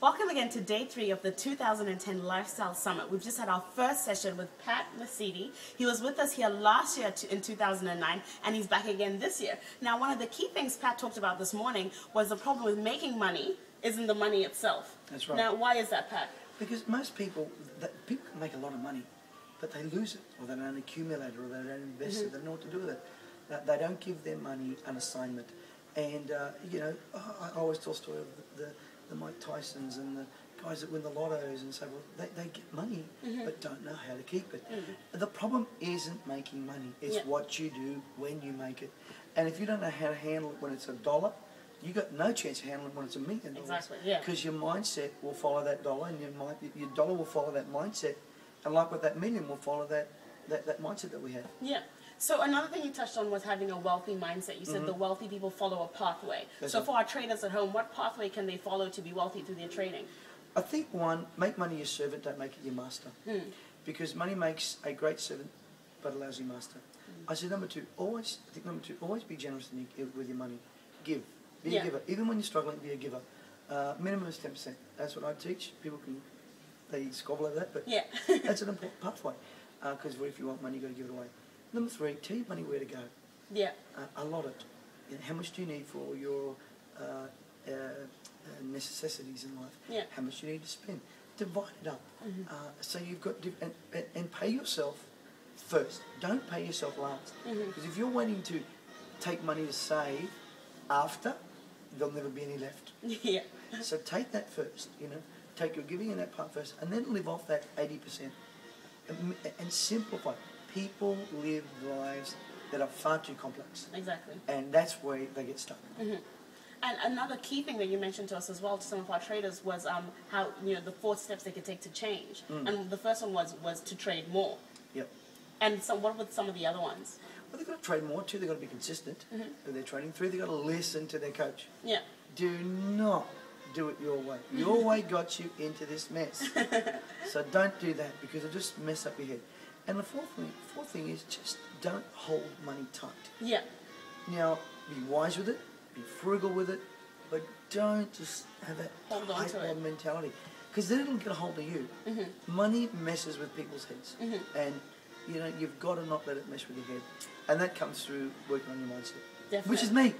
Welcome again to day 3 of the 2010 Lifestyle Summit. We've just had our first session with Pat Mesiti. He was with us here last year in 2009, and he's back again this year. Now, one of the key things Pat talked about this morning was the problem with making money isn't the money itself. That's right. Now, why is that, Pat? Because most people can make a lot of money, but they lose it, or they don't accumulate it, or they don't invest it. They don't know what to do with it. They don't give their money an assignment. And, you know, I always tell a story of the Mike Tysons and the guys that win the lottos and say, well, they get money but don't know how to keep it. The problem isn't making money, it's what you do when you make it. And if you don't know how to handle it when it's $1, you got no chance of handling it when it's $1 million. Exactly, yeah. Because your mindset will follow that dollar, and your dollar will follow that mindset, and like with that million will follow that mindset that we have. Yeah. So another thing you touched on was having a wealthy mindset. You said the wealthy people follow a pathway. That's so right. for our traders at home, what pathway can they follow to be wealthy through their trading? I think one, make money your servant, don't make it your master. Because money makes a great servant, but a lousy master. I said number two, always be generous with your money. Give. Be a giver. Even when you're struggling, be a giver. Minimum is 10%. That's what I teach. People they squabble over that, but that's an important pathway. Because if you want money, you've got to give it away. Number 3, tell your money where to go. Yeah. Allot it. You know, how much do you need for your necessities in life? Yeah. How much do you need to spend? Divide it up. So you've got and pay yourself first. Don't pay yourself last. Because if you're waiting to take money to save after, there'll never be any left. So take that first. You know, take your giving in that part first, and then live off that 80%. And simplify. People live lives that are far too complex. Exactly. And that's where they get stuck. And another key thing that you mentioned to us as well, to some of our traders, was how, you know, the 4 steps they could take to change. And the first one was to trade more. Yep. And so what were some of the other ones? Well, they've got to trade more. 2, they've got to be consistent with their trading. 3, they've got to listen to their coach. Yeah. Do not do it your way. Your way got you into this mess. So don't do that, because it'll just mess up your head. And the fourth thing is just don't hold money tight. Yeah. Now, be wise with it, be frugal with it, but don't just have that tight mentality, because then it'll get a hold of you. Money messes with people's heads, and you know you've got to not let it mess with your head, and that comes through working on your mindset. Definitely. Which is me.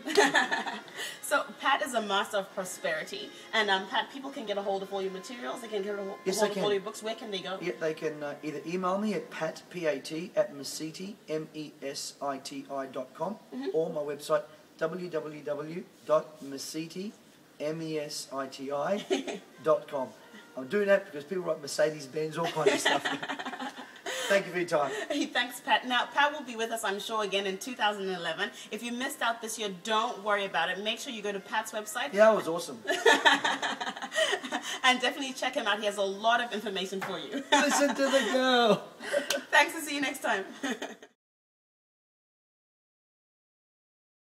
So Pat is a master of prosperity, and Pat, people can get a hold of all your materials. They can get a hold of all your books. Where can they go? Yeah, they can either email me at Mesiti, MESITI.com, or my website www.mesiti.com. I'm doing that because people write Mercedes Benz, all kinds of stuff. Thank you for your time. Thanks, Pat. Now, Pat will be with us, I'm sure, again in 2011. If you missed out this year, don't worry about it. Make sure you go to Pat's website. Yeah, it was awesome. And definitely check him out. He has a lot of information for you. Listen to the girl. Thanks, and see you next time.